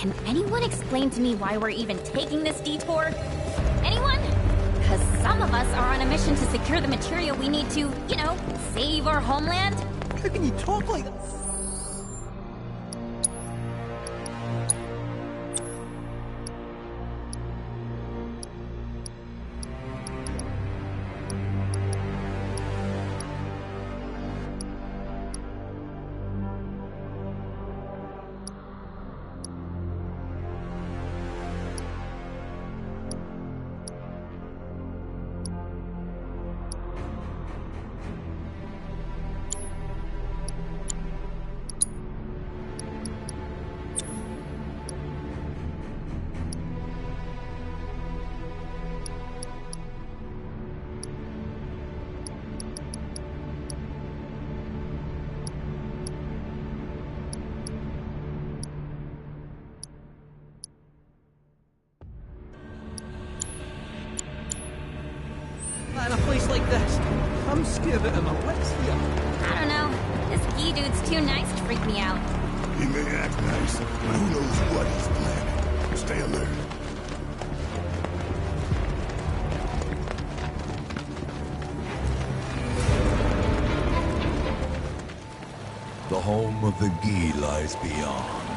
Can anyone explain to me why we're even taking this detour? Anyone? Because some of us are on a mission to secure the material we need to, you know, save our homeland. How can you talk like that? In a place like this, I'm scared out of my wits here. I don't know. This Gi dude's too nice to freak me out. He may act nice, but who knows what he's planning. Stay alert. The home of the Gi lies beyond.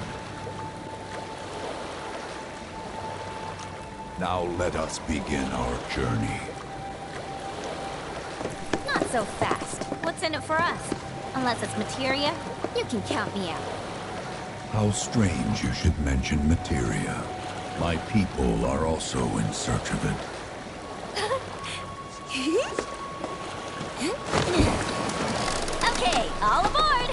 Now let us begin our journey. Not so fast. What's in it for us? Unless it's materia, you can count me out. How strange you should mention materia. My people are also in search of it. Okay, all aboard!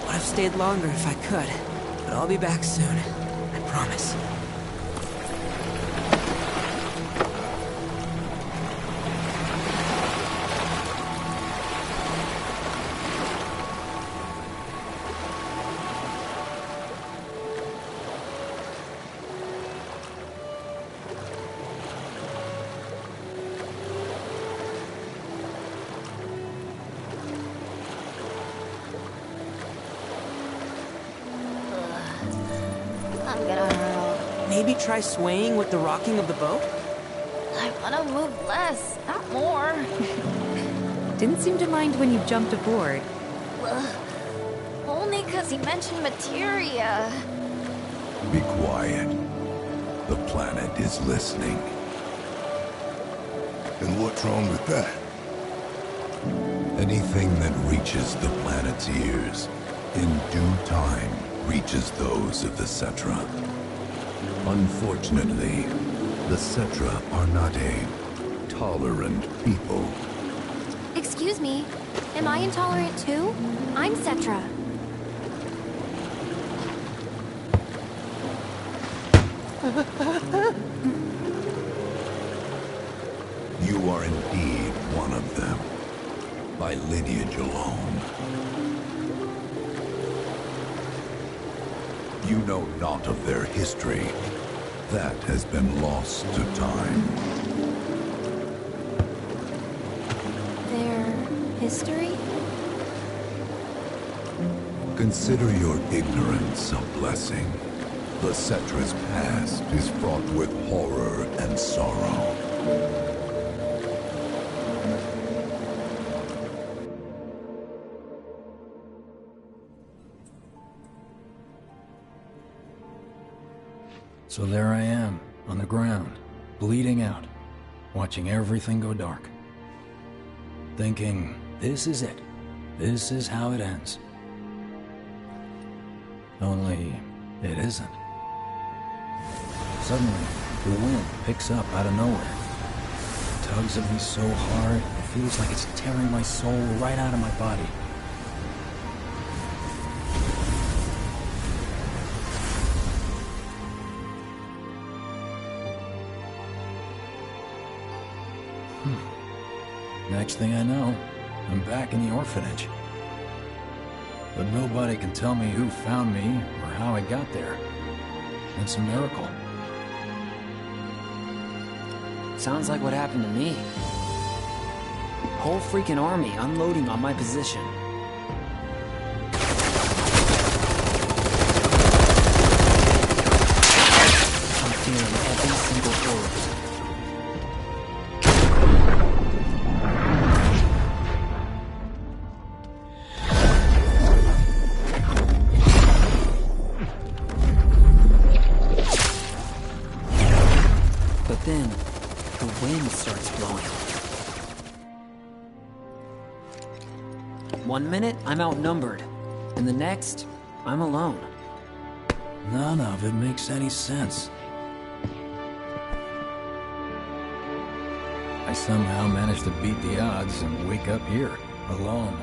Would have stayed longer if I could, but I'll be back soon. I promise. I'm gonna hurl. Maybe try swaying with the rocking of the boat? I wanna move less, not more. Didn't seem to mind when you jumped aboard. Only because he mentioned materia. Be quiet. The planet is listening. And what's wrong with that? Anything that reaches the planet's ears, in due time, reaches those of the Cetra. Unfortunately, the Cetra are not a tolerant people. Excuse me, am I intolerant too? I'm Cetra. You are indeed one of them, by lineage alone. You know not of their history. That has been lost to time. Their history? Consider your ignorance a blessing. The Cetra's past is fraught with horror and sorrow. So there I am, on the ground, bleeding out, watching everything go dark. Thinking, this is it. This is how it ends. Only, it isn't. Suddenly, the wind picks up out of nowhere. It tugs at me so hard, it feels like it's tearing my soul right out of my body. Next thing I know, I'm back in the orphanage. But nobody can tell me who found me or how I got there. It's a miracle. Sounds like what happened to me. Whole freaking army unloading on my position. I'm feeling every single orb. But then, the wind starts blowing. 1 minute, I'm outnumbered. And the next, I'm alone. None of it makes any sense. I somehow managed to beat the odds and wake up here, alone.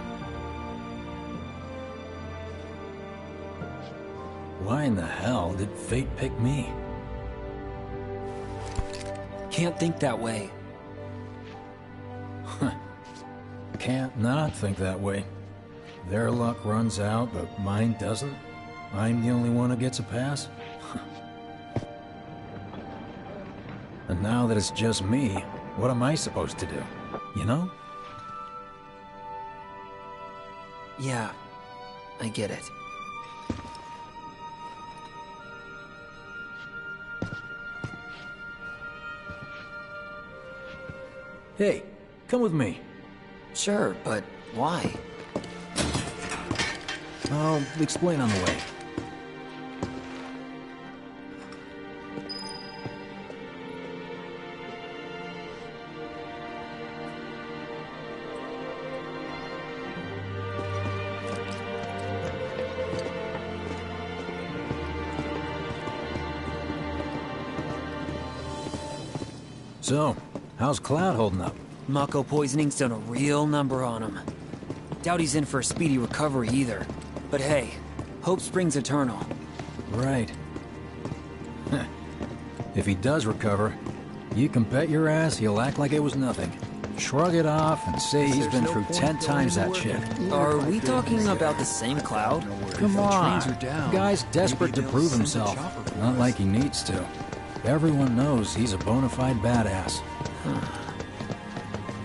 Why in the hell did fate pick me? Can't think that way. Can't not think that way. Their luck runs out, but mine doesn't. I'm the only one who gets a pass. And now that it's just me, what am I supposed to do? You know? Yeah, I get it. Hey, come with me. Sure, but why? I'll explain on the way. So, how's Cloud holding up? Mako poisoning's done a real number on him. Doubt he's in for a speedy recovery either. But hey, hope springs eternal. Right. If he does recover, you can bet your ass he'll act like it was nothing. Shrug it off and say he's been through 10 times that shit. Are we talking about the same Cloud? Come on. The guy's desperate to prove himself. Not like he needs to. Everyone knows he's a bona fide badass.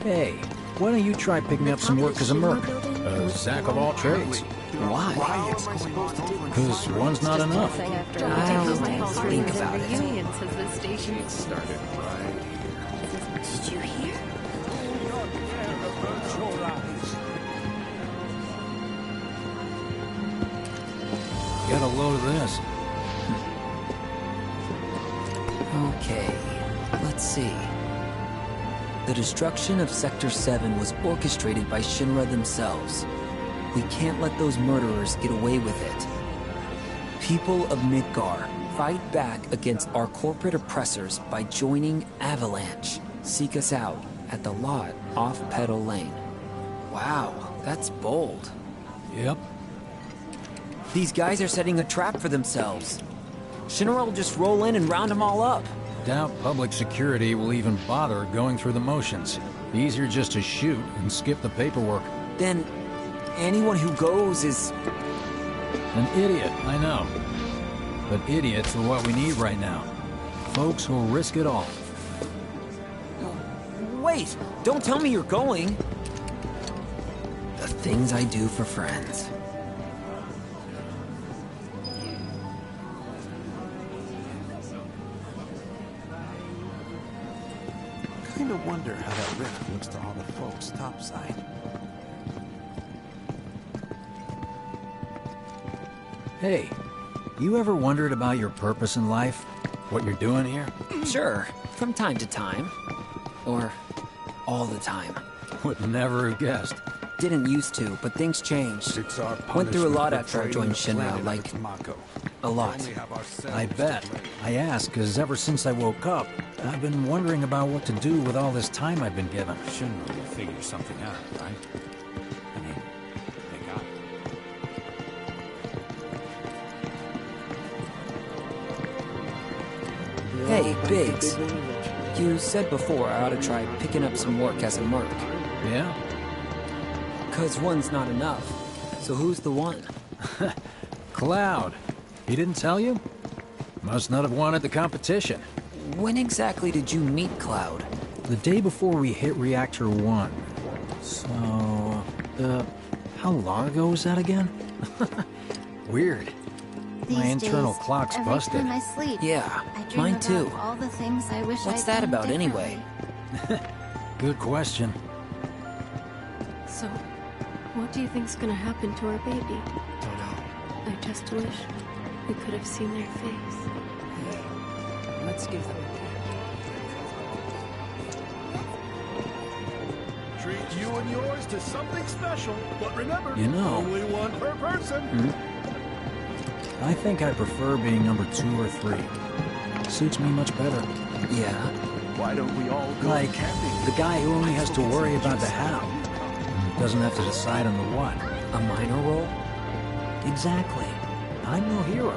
Hey, why don't you try picking up some work as a merc? A Zack of all trades. Why? Because one's not enough. I don't think about it. Union says this station Started right here. Did you hear? Get a load of this. Okay, let's see. The destruction of Sector 7 was orchestrated by Shinra themselves. We can't let those murderers get away with it. People of Midgar, fight back against our corporate oppressors by joining Avalanche. Seek us out at the lot off Petal Lane. Wow, that's bold. Yep. These guys are setting a trap for themselves. Shinra will just roll in and round them all up. Doubt public security will even bother going through the motions. Easier just to shoot and skip the paperwork. Then, anyone who goes is... An idiot, I know. But idiots are what we need right now. Folks who'll risk it all. Wait! Don't tell me you're going! The things I do for friends. Kinda wonder how that rift looks to all the folks topside. Hey, you ever wondered about your purpose in life? What you're doing here? Sure, from time to time. Or all the time. Would never have guessed. Didn't used to, but things changed. It's our Went through a lot punishment after I for joined trading the Shinra, planet like, with Mako. a lot. Only have ourselves I bet. to blame. I ask, because ever since I woke up, I've been wondering about what to do with all this time I've been given. Shouldn't really figure something out, right? I mean, they got it. Hey, Biggs. You said before I ought to try picking up some work as a merc. Yeah? 'Cause one's not enough. So who's the one? Cloud. He didn't tell you? Must not have wanted the competition. When exactly did you meet Cloud? The day before we hit Reactor 1. So... how long ago was that again? Weird. My internal clock's busted. Every time I sleep, Yeah, I dream mine about too. all the things I wish What's I'd that done about anyway? differently. Good question. So, what do you think's gonna happen to our baby? Don't know. I just wish we could have seen their face. Let's give them a Treat you and yours to something special, but remember, You know- only one per person. I think I prefer being number 2 or 3. Suits me much better. Yeah. Why don't we all go Like, camping? the guy who only has to worry about the how. Doesn't have to decide on the what. A minor role? Exactly. I'm no hero.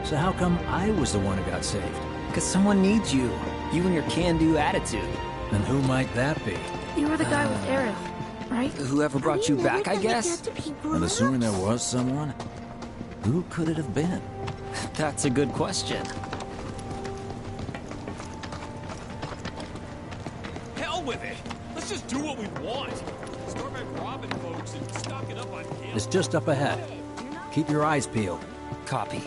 So how come I was the one who got saved? Because someone needs you. You and your can-do attitude. And who might that be? You were the guy with Aerith, right? Whoever brought you back, I guess? And assuming there was someone, who could it have been? That's a good question. Hell with it! Let's just do what we want. Start by robbing folks and stocking up on kills. It's just up ahead. Keep your eyes peeled. Copy.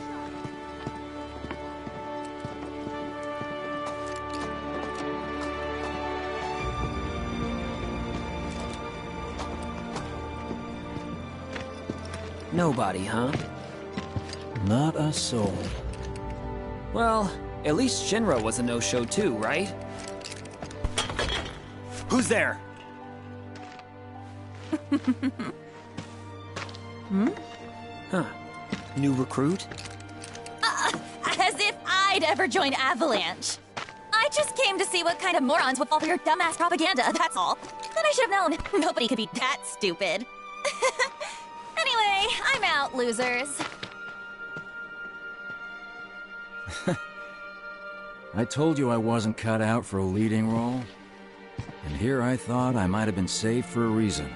Nobody, huh? Not a soul. Well, at least Shinra was a no-show too, right? Who's there? Huh. New recruit? As if I'd ever join Avalanche. I just came to see what kind of morons would fall for your dumbass propaganda, that's all. Then I should have known. Nobody could be that stupid. Anyway, I'm out, losers. I told you I wasn't cut out for a leading role. And here I thought I might have been saved for a reason.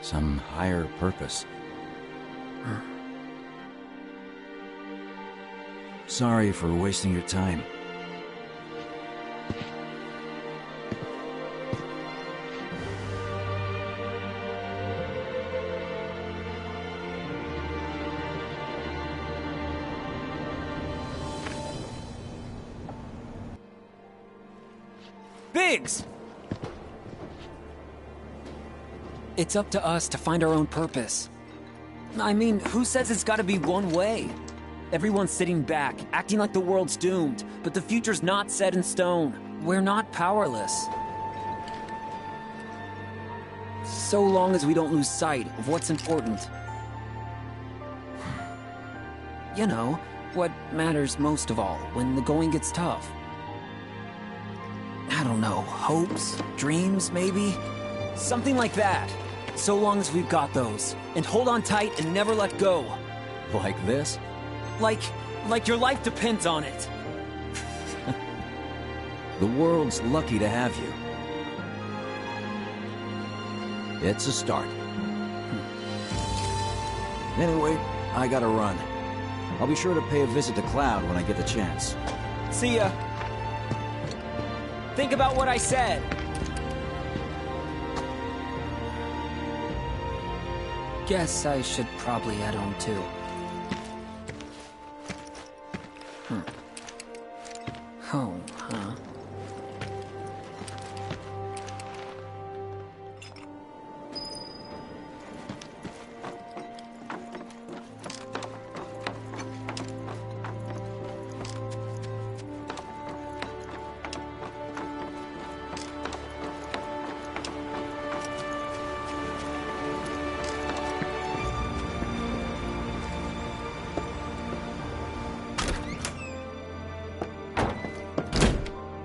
Some higher purpose. Sorry for wasting your time. Biggs! It's up to us to find our own purpose. I mean, who says it's gotta be one way? Everyone's sitting back, acting like the world's doomed, but the future's not set in stone. We're not powerless. So long as we don't lose sight of what's important. You know, what matters most of all when the going gets tough. I don't know, hopes, dreams, maybe? Something like that. So long as we've got those. And hold on tight and never let go. Like this? Like your life depends on it. The world's lucky to have you. It's a start. Anyway, I gotta run. I'll be sure to pay a visit to Cloud when I get the chance. See ya. Think about what I said. Guess I should probably head home too. Home, huh?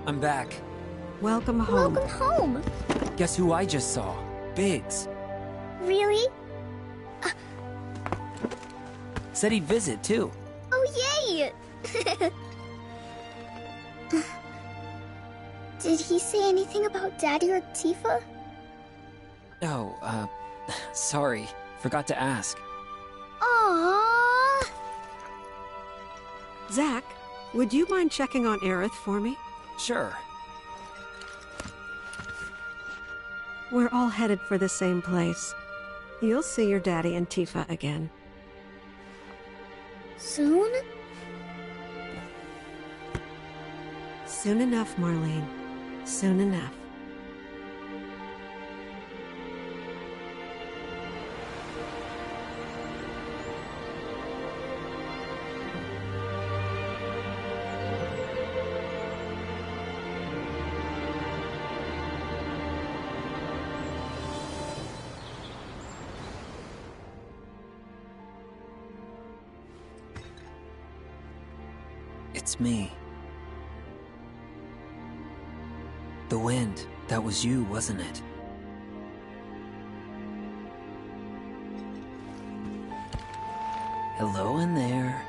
I'm back. Welcome home. Welcome home. Guess who I just saw? Biggs. Really? Said he'd visit, too. Oh, yay! Did he say anything about Daddy or Tifa? Oh, sorry. Forgot to ask. Aww. Zach, would you mind checking on Aerith for me? Sure. We're all headed for the same place. You'll see your daddy and Tifa again. Soon? Soon enough, Marlene. Soon enough. It's me. The wind, that was you, wasn't it? Hello in there.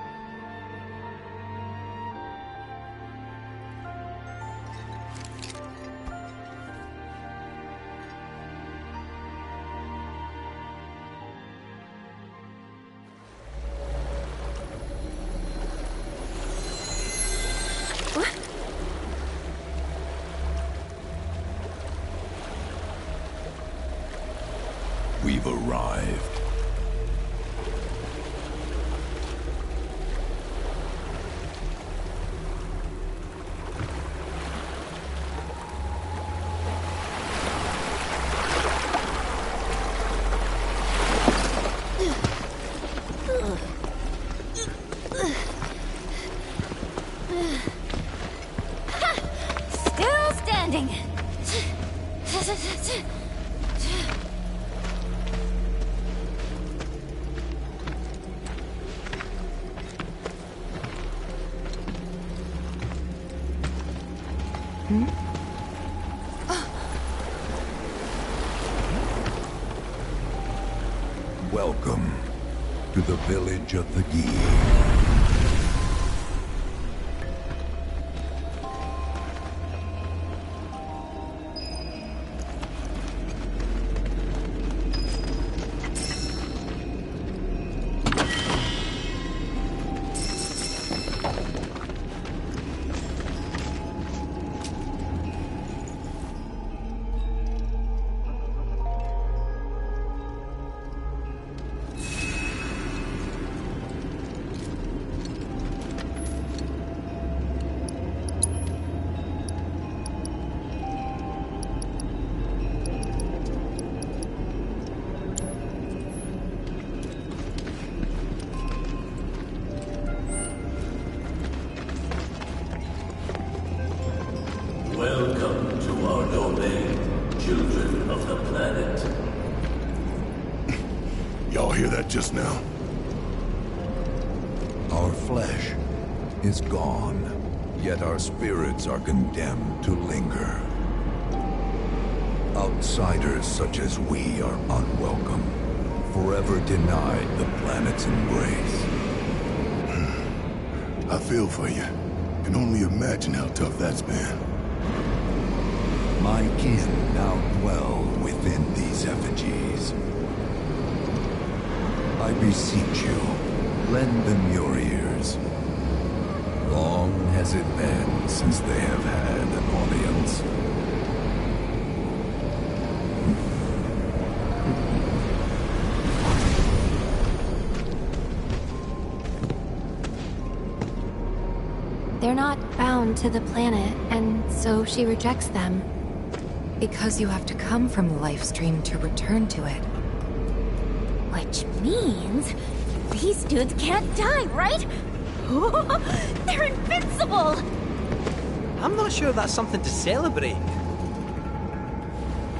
We've arrived. Still standing. Welcome to the village of the Gi. Welcome to our domain, children of the planet. Y'all hear that just now? Our flesh is gone, yet our spirits are condemned to linger. Outsiders such as we are unwelcome, forever denied the planet's embrace. I feel for you. Can only imagine how tough that's been. My kin now dwell within these effigies. I beseech you, lend them your ears. Long has it been since they have had an audience. They're not bound to the planet, and so she rejects them. Because you have to come from the life stream to return to it. Which means these dudes can't die, right? They're invincible! I'm not sure that's something to celebrate.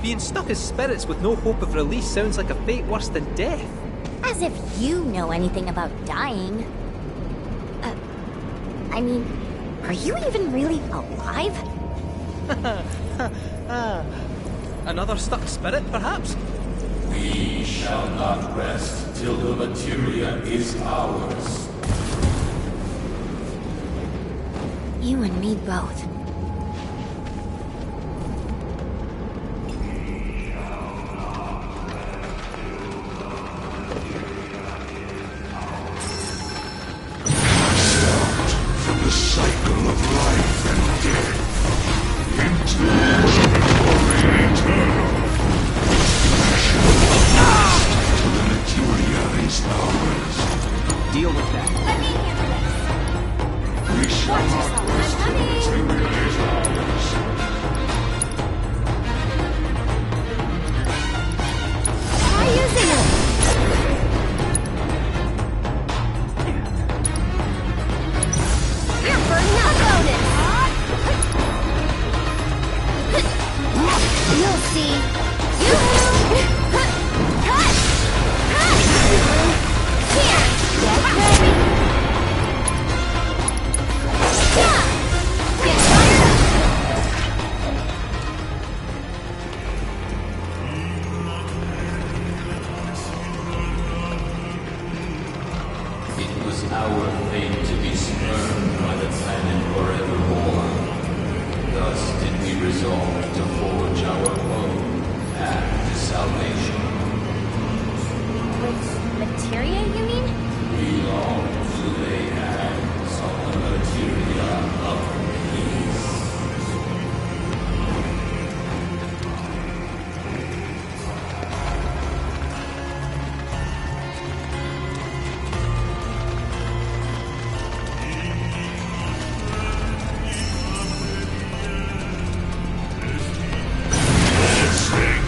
Being stuck as spirits with no hope of release sounds like a fate worse than death. As if you know anything about dying. I mean, are you even really alive? Another stuck spirit, perhaps? We shall not rest till the materia is ours. You and me both. cycle of life and death. Into the eternal. The materia is ours. Deal with that. Let me handle this. We shall Watch not yourself, rest I'm till the materia is ours. Try using it. You're burning up bonus. You'll see. You. Cut. Cut. Here. Get ready. Yeah. Get fired up. It was our fate to be spurned by the planet forevermore. Thus did we resolve to forge our own path to salvation. With materia, you mean? We long to lay hands on the materia of peace.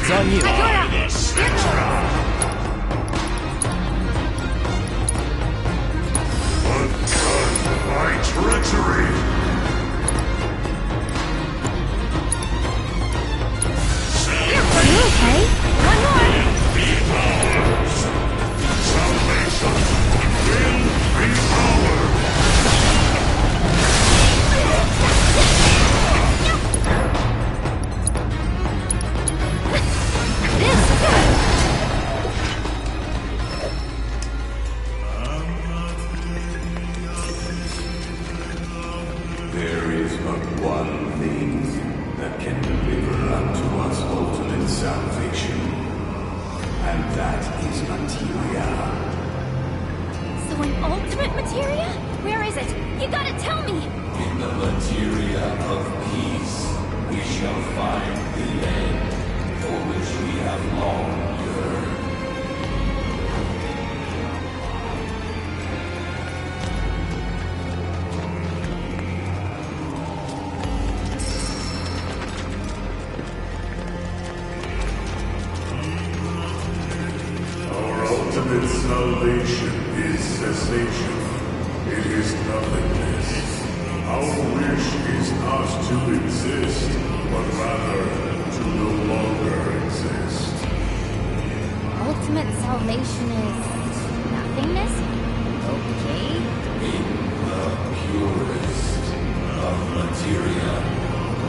It's on you. Agora! Your choice! Undone by treachery. You're pretty okay. One more! Salvation will be ours. This is good! There is but one thing that can deliver unto us ultimate salvation, and that is materia. So an ultimate materia? Where is it? You gotta tell me! In the materia of peace, we shall find the end for which we have long yearned. Our ultimate salvation is cessation. It is nothingness. Our wish is not to exist, but rather to no longer exist. Ultimate salvation is nothingness? Okay. In the purest of materia,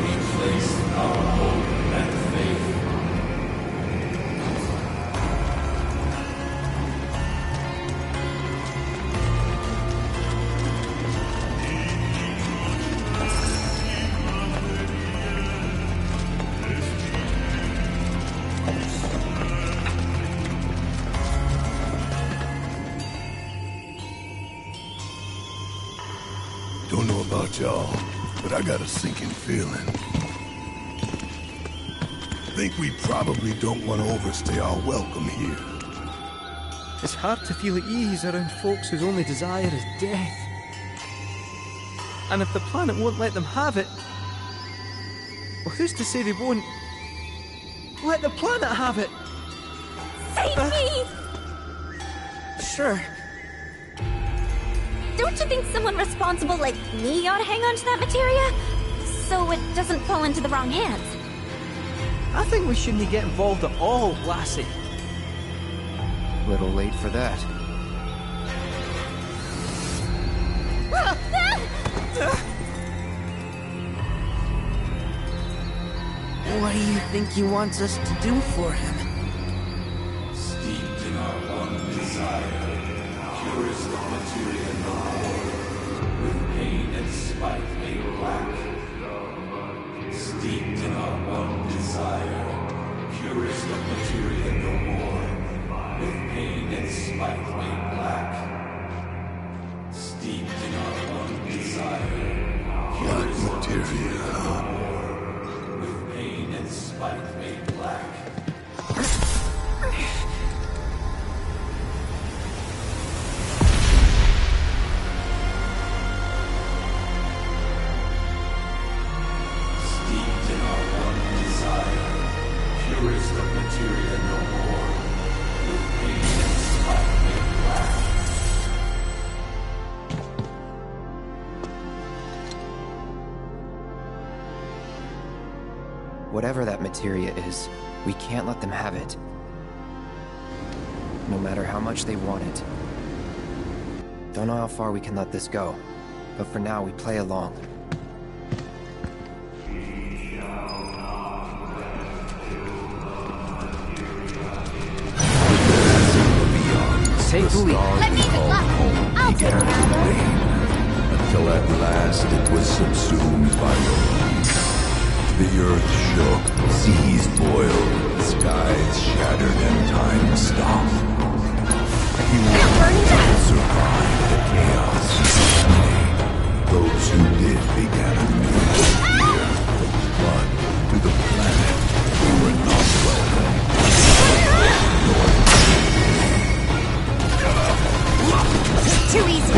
we place our hope and faith. Don't know about y'all, but I got a sinking feeling. Think we probably don't want to overstay our welcome here. It's hard to feel at ease around folks whose only desire is death. And if the planet won't let them have it, well, who's to say they won't let the planet have it? Save me! Sure. Don't you think someone responsible like me ought to hang on to that materia? So it doesn't fall into the wrong hands. I think we shouldn't get involved at all, lassie. Little late for that. What do you think he wants us to do for him? Steeped in our one desire, purest of materia no more, with pain and spite made black. Steeped in our one desire, purest of materia no more, with pain and spite made black. Steeped in our one desire, Whatever that materia is, we can't let them have it. No matter how much they want it. Don't know how far we can let this go, but for now we play along. Take the lead. Let me I'll take it. Until at last it was subsumed by the heat. The earth shook, seas boiled, skies shattered, and time stopped. Few survived the chaos. Those who did began a new year. But to the planet, we were not welcome. Too easy.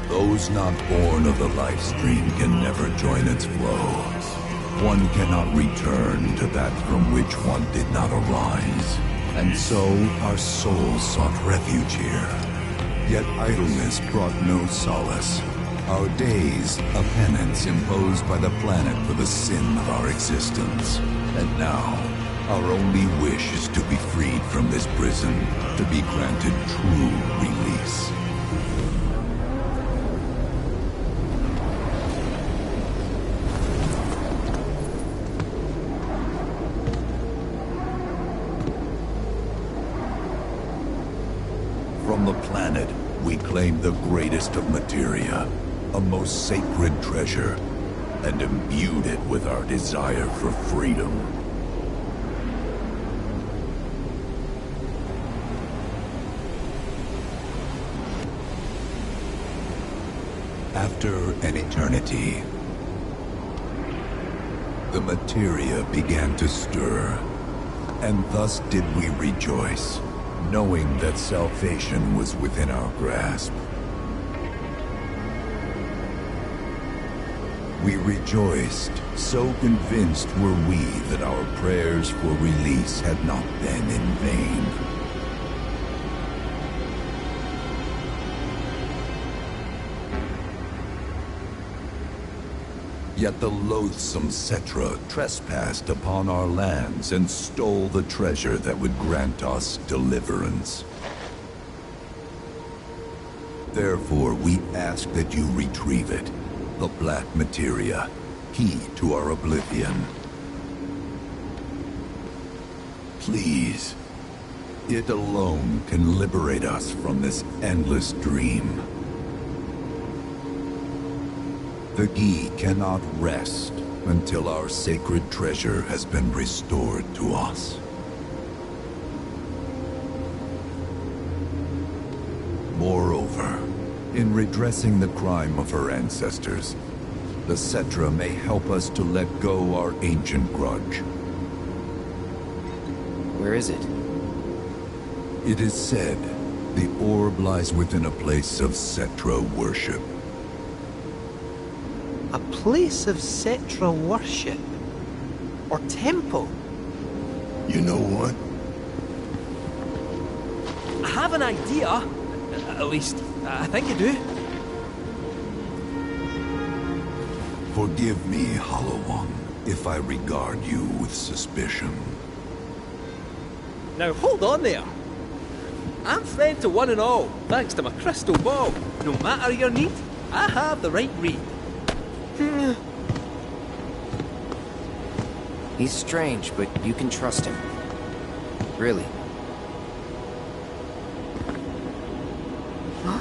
Those not born of the life stream can never join its flow. One cannot return to that from which one did not arise. And so our souls sought refuge here. Yet idleness brought no solace. Our days, a penance imposed by the planet for the sin of our existence. And now, our only wish is to be freed from this prison, to be granted true release. From the planet, we claim the greatest of materia, a most sacred treasure, and imbued it with our desire for freedom. After an eternity, the materia began to stir, and thus did we rejoice, knowing that salvation was within our grasp. We rejoiced, so convinced were we that our prayers for release had not been in vain. Yet the loathsome Cetra trespassed upon our lands and stole the treasure that would grant us deliverance. Therefore, we ask that you retrieve it, the black materia, key to our oblivion. Please, it alone can liberate us from this endless dream. The Gi cannot rest until our sacred treasure has been restored to us. Moreover, in redressing the crime of her ancestors, the Cetra may help us to let go our ancient grudge. Where is it? It is said the orb lies within a place of Cetra worship. A place of Cetra worship? Or temple? You know what? I have an idea. At least, I think I do. Forgive me, Hollow One, if I regard you with suspicion. Now hold on there. I'm friend to one and all, thanks to my crystal ball. No matter your need, I have the right read. He's strange, but you can trust him. Really. Huh?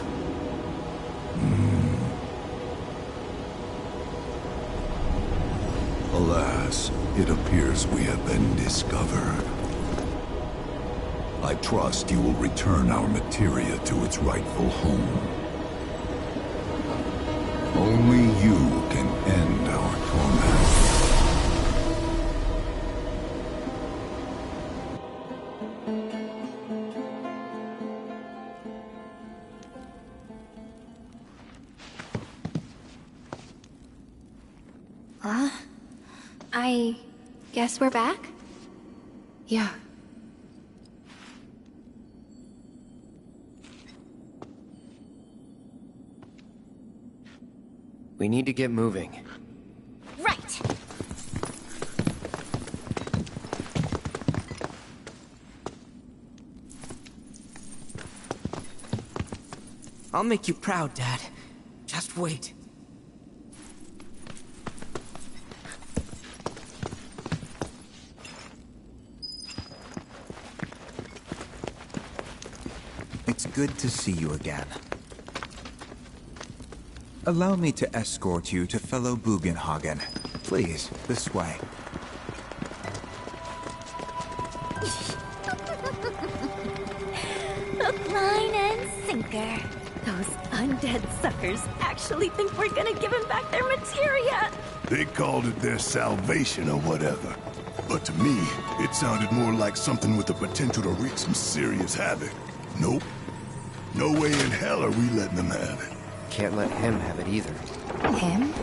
Alas, it appears we have been discovered. I trust you will return our materia to its rightful home. Only you can end our torment. I guess we're back? Yeah. We need to get moving. Right. I'll make you proud, Dad. Just wait. It's good to see you again. Allow me to escort you to fellow Bugenhagen. Please, this way. Hook, line, and sinker. Those undead suckers actually think we're gonna give them back their materia. They called it their salvation or whatever. But to me, it sounded more like something with the potential to wreak some serious havoc. Nope. No way in hell are we letting them have it. Can't let him have it either. Him?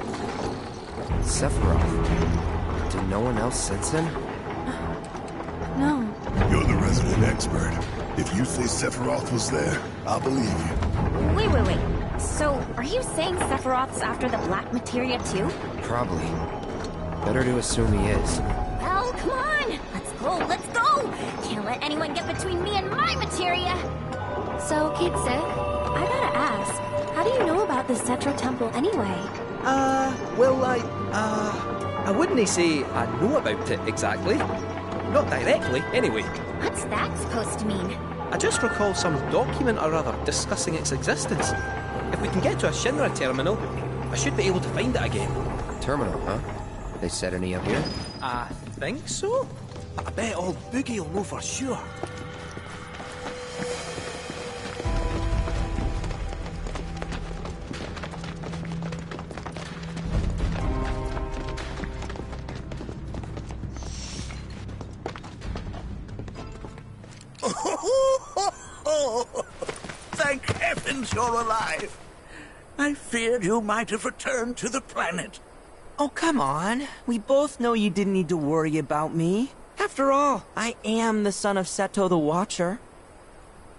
Sephiroth. Did no one else sense him? No. You're the resident expert. If you say Sephiroth was there, I'll believe you. Wait. So, are you saying Sephiroth's after the black materia too? Probably. Better to assume he is. Well, come on! Let's go! Can't let anyone get between me and my materia! So, Kid Sith, I gotta ask, how do you know about the Cetra Temple anyway? Well, I wouldn't say I know about it exactly. Not directly, anyway. What's that supposed to mean? I just recall some document or other discussing its existence. If we can get to a Shinra terminal, I should be able to find it again. Terminal, huh? They set any up here? I think so? I bet old Boogie will know for sure. Thank heavens you're alive. I feared you might have returned to the planet. Oh, come on. We both know you didn't need to worry about me. After all, I am the son of Seto the Watcher.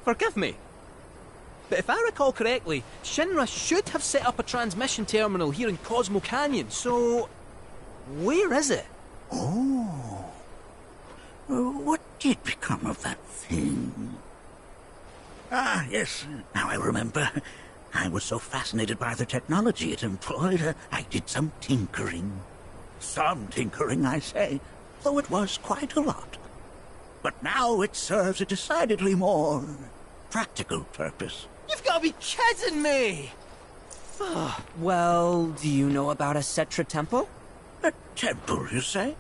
Forgive me. But if I recall correctly, Shinra should have set up a transmission terminal here in Cosmo Canyon, so... where is it? Oh. What did become of that thing? Ah, yes, now I remember. I was so fascinated by the technology it employed, I did some tinkering. Some tinkering, I say, though it was quite a lot. But now it serves a decidedly more practical purpose. You've got to be kidding me! Well, do you know about a Cetra Temple? A temple, you say?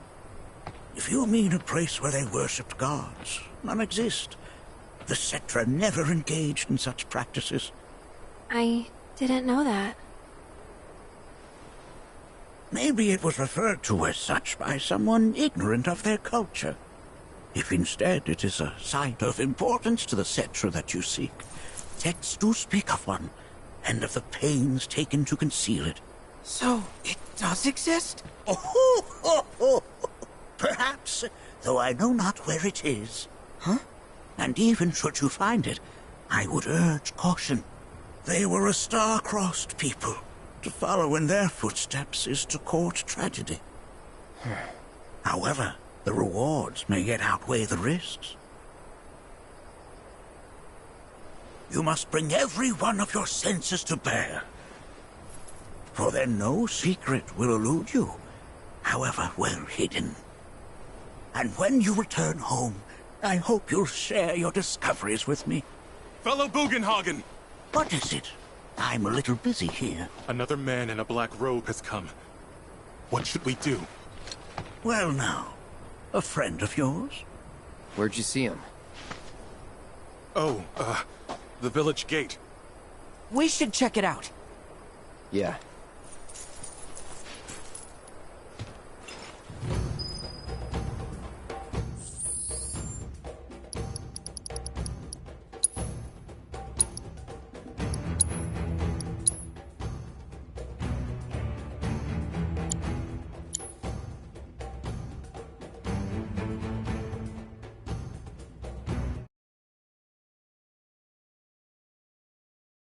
If you mean a place where they worshipped gods, none exist. The Cetra never engaged in such practices. I didn't know that. Maybe it was referred to as such by someone ignorant of their culture. If instead it is a site of importance to the Cetra that you seek, texts do speak of one, and of the pains taken to conceal it. So, it does exist? Oh, perhaps, though I know not where it is. Huh? And even should you find it, I would urge caution. They were a star-crossed people. To follow in their footsteps is to court tragedy. However, the rewards may yet outweigh the risks. You must bring every one of your senses to bear. For then no secret will elude you, however well hidden. And when you return home, I hope you'll share your discoveries with me. Fellow Bugenhagen! What is it? I'm a little busy here. Another man in a black robe has come. What should we do? Well now, a friend of yours? Where'd you see him? Oh, the village gate. We should check it out. Yeah,